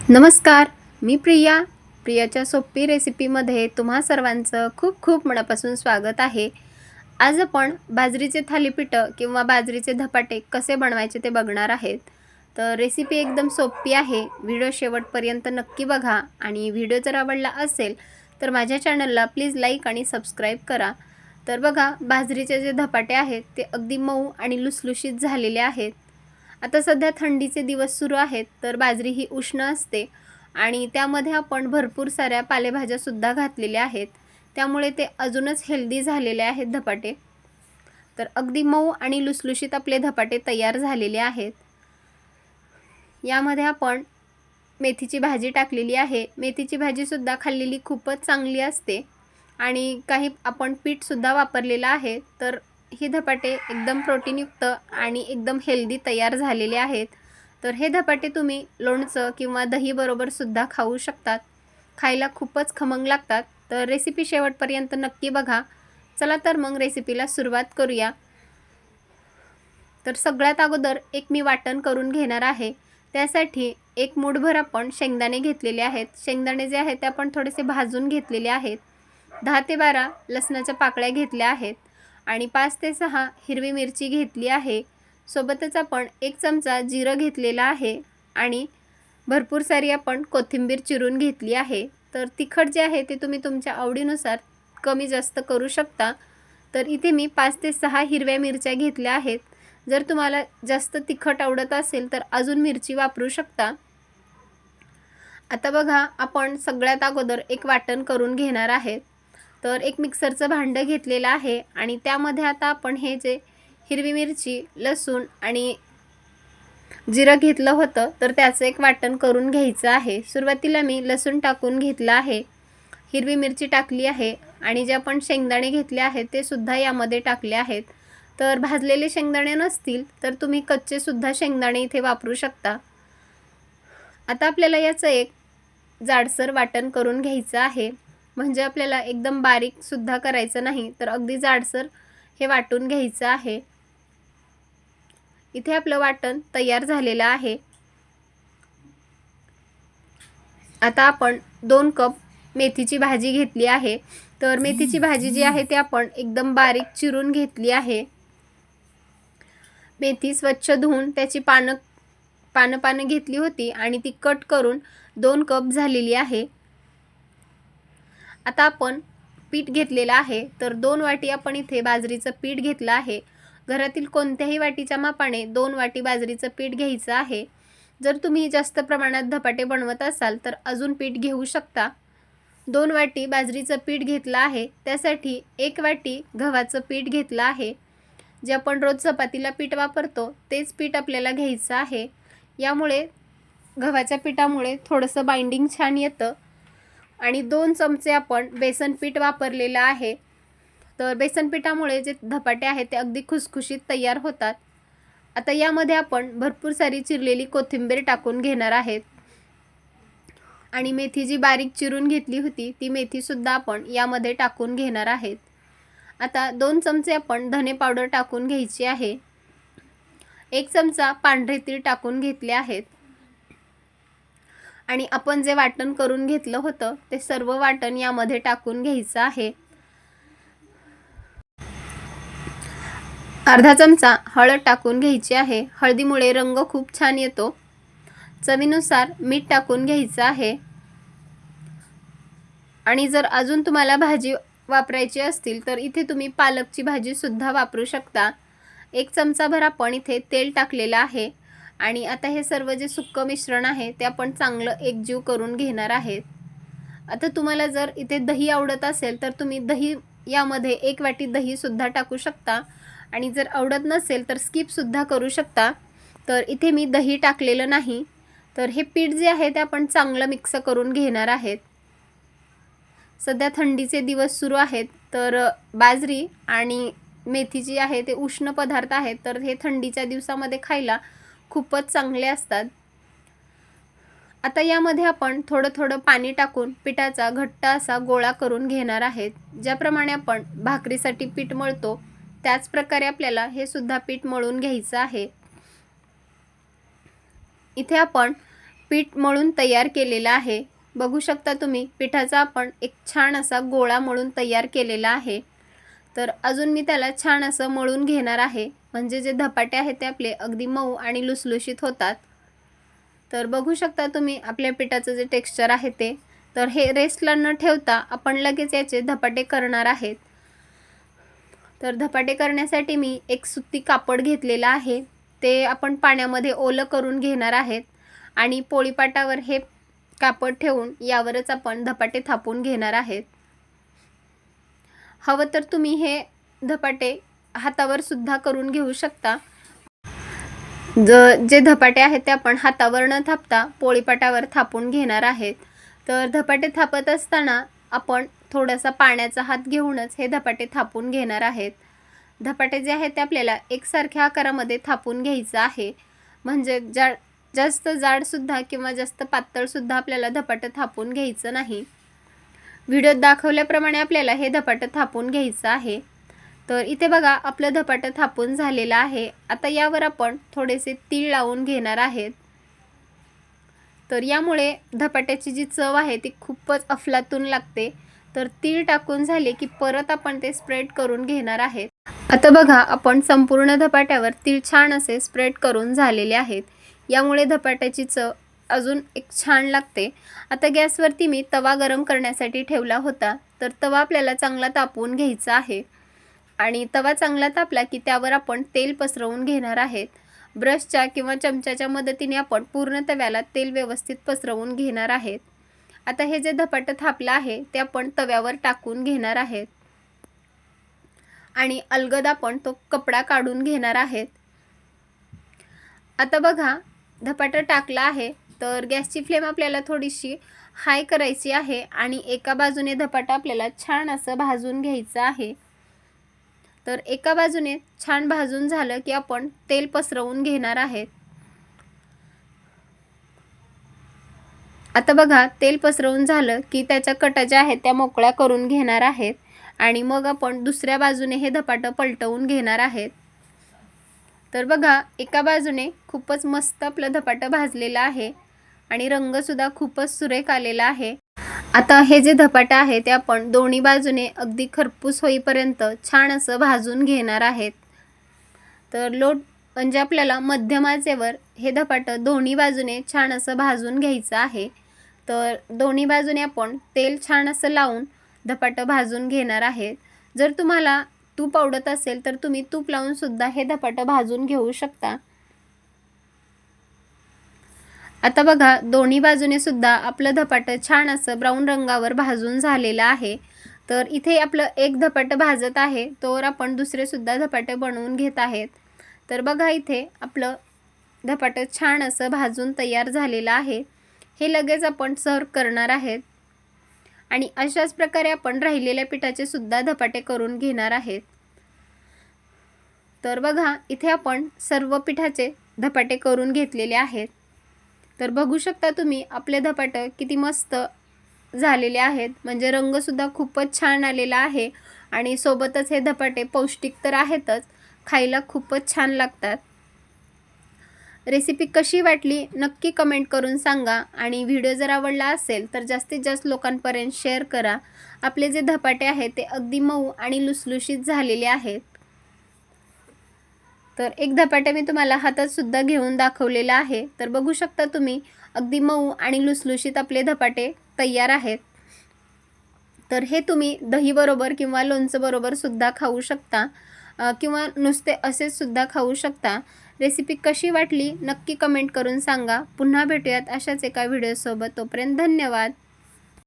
नमस्कार, मी प्रियाच्या सोपी रेसिपीमध्ये तुम्हा सर्वांचं खूप खूप मनापासून स्वागत आहे. आज आपण बाजरीचे थालीपीठं किंवा बाजरीचे धपाटे कसे बनवायचे ते बघणार आहेत. तर रेसिपी एकदम सोपी आहे. व्हिडिओ शेवटपर्यंत नक्की बघा आणि व्हिडिओ जर आवडला असेल तर माझ्या चॅनलला प्लीज लाईक आणि सबस्क्राईब करा. तर बघा, बाजरीचे जे धपाटे आहेत ते अगदी मऊ आणि लुसलुशीत झालेले आहेत. आता सध्या थंडीचे दिवस सुरू आहेत, तर बाजरी ही उष्ण असते आणि त्यामध्ये आपण भरपूर साऱ्या पालेभाज्यासुद्धा घातलेल्या आहेत. त्यामुळे ते अजूनच हेल्दी झालेले आहेत धपाटे. तर अगदी मऊ आणि लुसलुशीत आपले धपाटे तयार झालेले आहेत. यामध्ये आपण मेथीची भाजी टाकलेली आहे. मेथीची भाजीसुद्धा खाल्लेली खूपच चांगली असते आणि काही आपण पीठसुद्धा वापरलेलं आहे. तर हे धपाटे एकदम प्रोटीनयुक्त आणि एकदम हेल्दी तयार झालेले आहेत. तर हे धपाटे तुम्ही लोणचं किंवा दहीबरोबरसुद्धा खाऊ शकतात. खायला खूपच खमंग लागतात. तर रेसिपी शेवटपर्यंत नक्की बघा. चला तर मग रेसिपीला सुरुवात करूया. तर सगळ्यात अगोदर एक मी वाटण करून घेणार आहे. त्यासाठी एक मूठभर आपण शेंगदाणे घेतलेले आहेत. शेंगदाणे जे आहेत ते आपण थोडेसे भाजून घेतलेले आहेत. 10 ते 12 लसणाच्या पाकळ्या घेतल्या आहेत आणि 5 ते 6 हिरवी मिरची घेतली आहे. सोबतच आपण 1 चमचा जिरं घेतलेलं आहे आणि भरपूर सारी आपण कोथिंबीर चिरून घेतली आहे. तर तिखट जे आहे ते तुम्ही तुमच्या आवडीनुसार कमी जास्त करू शकता. तर इथे मी 5 ते 6 हिरव्या मिरच्या घेतल्या आहेत. जर तुम्हाला जास्त तिखट आवडत असेल तर अजून मिरची वापरू शकता. आता बघा, आपण सगळ्यात अगोदर एक वाटण करून घेणार आहे. तर एक मिक्सरचं भांडं घेतलेलं आहे आणि त्यामध्ये आता आपण हे जे हिरवी मिरची, लसूण आणि जिरं घेतलं होतं तर त्याचं एक वाटण करून घ्यायचं आहे. सुरुवातीला मी लसूण टाकून घेतलं आहे, हिरवी मिरची टाकली आहे आणि जे आपण शेंगदाणे घेतले आहेत ते सुद्धा यामध्ये टाकले आहेत. तर भाजलेले शेंगदाणे नसतील तर तुम्ही कच्चेसुद्धा शेंगदाणे इथे वापरू शकता. आता आपल्याला याचं एक जाडसर वाटण करून घ्यायचं आहे. म्हणजे आपल्याला एकदम बारीकसुद्धा करायचं नाही, तर अगदी जाडसर हे वाटून घ्यायचं आहे. इथे आपलं वाटण तयार झालेलं आहे. आता आपण 2 कप मेथीची भाजी घेतली आहे. तर मेथीची भाजी जी आहे ती आपण एकदम बारीक चिरून घेतली आहे. मेथी स्वच्छ धुवून त्याची पानं घेतली होती आणि ती कट करून 2 कप झालेली आहे. आता आपण पीठ घेतलेलं आहे. तर 2 वाटी आपण इथे बाजरीचं पीठ घेतलं आहे. घरातील कोणत्याही वाटीच्या मापाने 2 वाटी बाजरीचं पीठ घ्यायचं आहे. जर तुम्ही जास्त प्रमाणात धपाटे बनवत असाल तर अजून पीठ घेऊ शकता. 2 वाटी बाजरीचं पीठ घेतलं आहे. त्यासाठी 1 वाटी गव्हाचं पीठ घेतलं आहे. जे आपण रोज चपातीला पीठ वापरतो तेच पीठ आपल्याला घ्यायचं आहे. यामुळे गव्हाच्या पिठामुळे थोडंसं बाइंडिंग छान येतं. आणि 2 चमचे आपण बेसन पीठ वापरलेलं आहे. तर बेसन पिठामुळे जे धपाटे आहेत ते अगदी खुसखुशीत तयार होतात. आता यामध्ये आपण भरपूर सारी चिरलेली कोथिंबीर टाकून घेणार आहेत आणि मेथी जी बारीक चिरून घेतली होती ती मेथीसुद्धा आपण यामध्ये टाकून घेणार आहेत. आता 2 चमचे आपण धने पावडर टाकून घ्यायची आहे. 1 चमचा पांढरे तीळ टाकून घेतले आहेत आणि आपण जे वाटण करून घेतलं होतं ते सर्व वाटण यामध्ये टाकून घ्यायचं आहे. अर्धा चमचा हळद टाकून घ्यायची आहे. हळदीमुळे रंग खूप छान येतो. चवीनुसार मीठ टाकून घ्यायचं आहे आणि जर अजून तुम्हाला भाजी वापरायची असतील तर इथे तुम्ही पालकची भाजीसुद्धा वापरू शकता. 1 चमचाभर आपण इथे तेल टाकलेलं आहे आणि आता हे सर्व जे सुक्कं मिश्रण आहे ते आपण चांगलं एकजीव करून घेणार आहेत. आता तुम्हाला जर इथे दही आवडत असेल तर तुम्ही दही यामध्ये 1 वाटी दहीसुद्धा टाकू शकता आणि जर आवडत नसेल तर स्किपसुद्धा करू शकता. तर इथे मी दही टाकलेलं नाही. तर हे पीठ जे आहे ते आपण चांगलं मिक्स करून घेणार आहेत. सध्या थंडीचे दिवस सुरू आहेत, तर बाजरी आणि मेथी जी आहे ते उष्ण पदार्थ आहेत, तर हे थंडीच्या दिवसामध्ये खायला खूपच चांगले असतात. आता यामध्ये आपण थोडं थोडं पाणी टाकून पिठाचा घट्ट असा गोळा करून घेणार आहेत. ज्याप्रमाणे आपण भाकरीसाठी पीठ मळतो त्याच प्रकारे आपल्याला हे सुद्धा पीठ मळून घ्यायचं आहे. इथे आपण पीठ मळून तयार केलेलं आहे। बघू शकता तुम्ही पिठाचा आपण एक छान असा गोळा मळून तयार केलेला आहे। तर अजून मी त्याला छान असं मळून घेणार आहे, म्हणजे जे धपाटे आहेत ते आपले अगदी मऊ आणि लुसलुशीत होतात। तर बघू शकता तुम्ही आपल्या पिठाचं जे टेक्स्चर आहे ते। तर हे रेस्टला न ठेवता आपण लगेच याचे धपाटे करणार आहेत। तर धपाटे करण्यासाठी मी एक सुती कापड घेतलेला आहे, ते आपण पाण्यामध्ये ओलं करून घेणार आहेत आणि पोळीपाटावर हे कापड ठेवून यावरच आपण धपाटे थापून घेणार आहेत। हवं तर तुम्ही हे धपाटे हातावर सुद्धा करून घेऊ शकता। जे धपाटे आहेत ते आपण हातावर न थापता पोळीपाटावर थापून घेणार आहेत। तर धपाटे थापत असताना आपण थोडासा पाण्याचा हात घेऊनच हे धपाटे थापून घेणार आहेत। धपाटे जे आहेत ते आपल्याला एकसारख्या आकारामध्ये थापून घ्यायचं आहे, म्हणजे जास्त जाडसुद्धा किंवा जास्त पातळसुद्धा आपल्याला धपाटं थापून घ्यायचं नाही। व्हिडिओत दाखवल्याप्रमाणे आपल्याला हे धपाटं थापून घ्यायचं आहे। तर इथे बघा आपलं धपाटं थापून झालेलं आहे। आता यावर आपण थोडेसे तीळ लावून घेणार आहेत। तर यामुळे धपाट्याची जी चव आहे ती खूपच अफलातून लागते। तर तीळ टाकून झाले की परत आपण ते स्प्रेड करून घेणार आहेत। आता बघा आपण संपूर्ण धपाट्यावर तीळ छान असे स्प्रेड करून झालेले आहेत। यामुळे धपाट्याची चव अजून एक छान लागते। आता गॅसवरती मी तवा गरम करण्यासाठी ठेवला होता, तर तवा आपल्याला चांगला तापवून घ्यायचा आहे आणि तवा चांगला तापला की त्यावर आपण तेल पसरवून घेणार आहेत। ब्रशच्या किंवा चमच्याच्या मदतीने आपण पूर्ण तव्याला तेल व्यवस्थित पसरवून घेणार आहेत। आता हे जे धपाटं थापलं आहे ते आपण तव्यावर टाकून घेणार आहेत आणि अलगद आपण तो कपडा काढून घेणार आहेत। आता बघा धपाटं टाकलं आहे, तर गॅसची फ्लेम आपल्याला थोडीशी हाय करायची आहे आणि एका बाजूने धपाटा आपल्याला छान असं भाजून घ्यायचं आहे। तर एका बाजूने छान भाजून झालं की आपण तेल पसरवून घेणार आहेत। आता बघा तेल पसरवून झालं की त्याच्या कटा ज्या आहेत त्या मोकळ्या करून घेणार आहेत आणि मग आपण दुसऱ्या बाजूने हे धपाटं पलटवून घेणार आहेत। तर बघा एका बाजूने खूपच मस्त आपलं धपाटं भाजलेलं आहे आणि रंगसुद्धा खूपच सुरेख आलेला आहे। आता हे जे धपाटं आहे ते आपण दोन्ही बाजूने अगदी खरपूस होईपर्यंत छान असं भाजून घेणार आहेत। तर म्हणजे आपल्याला मध्यम आचेवर हे धपाटं दोन्ही बाजूने छान असं भाजून घ्यायचं आहे। तर दोन्ही बाजूने आपण तेल छान असं लावून धपाटं भाजून घेणार आहेत। जर तुम्हाला तूप आवडत असेल तर तुम्ही तूप लावून सुद्धा हे धपाटं भाजून घेऊ शकता। आता बघा दोन्ही बाजूने सुद्धा आपलं धपाटं छान असं ब्राऊन रंगावर भाजून झालेलं आहे। तर इथे आपलं एक धपाटं भाजत आहे, तोवर आपण दुसरे सुद्धा धपाटे बनवून घेत आहेत। तर बघा इथे आपलं धपाटं छान असं भाजून तयार झालेलं आहे। हे लगेच आपण सर्व करणार आहेत आणि अशाच प्रकारे आपण राहिलेल्या पिठाचे सुद्धा धपाटे करून घेणार आहेत। तर बघा इथे आपण सर्व पिठाचे धपाटे करून घेतलेले आहेत। तर बघू शकता तुम्ही आपले धपाटे किती मस्त झालेले आहेत, म्हणजे रंगसुद्धा खूपच छान आलेला आहे आणि सोबतच हे धपाटे पौष्टिक तर आहेतच, खायला खूपच छान लागतात। रेसिपी कशी वाटली नक्की कमेंट करून सांगा आणि व्हिडिओ जर आवडला असेल तर जास्तीत जास्त लोकांपर्यंत शेअर करा। आपले जे धपाटे आहेत ते अगदी मऊ आणि लुसलुशीत झालेले आहेत। तर एक धपाटा मी तुम्हाला हातात सुद्धा घेऊन दाखवलेला आहे। तर बघू शकता तुम्ही अगदी मऊ आणि लुसलुशीत आपले धपाटे तयार आहेत। तर हे तुम्ही दही बरोबर किंवा लोणचं बरोबर सुद्धा खाऊ शकता किंवा नुसते असेच सुद्धा खाऊ शकता। रेसिपी कशी वाटली नक्की कमेंट करून सांगा। पुन्हा भेटूयात अशाच एका व्हिडिओसोबत, तोपर्यंत धन्यवाद।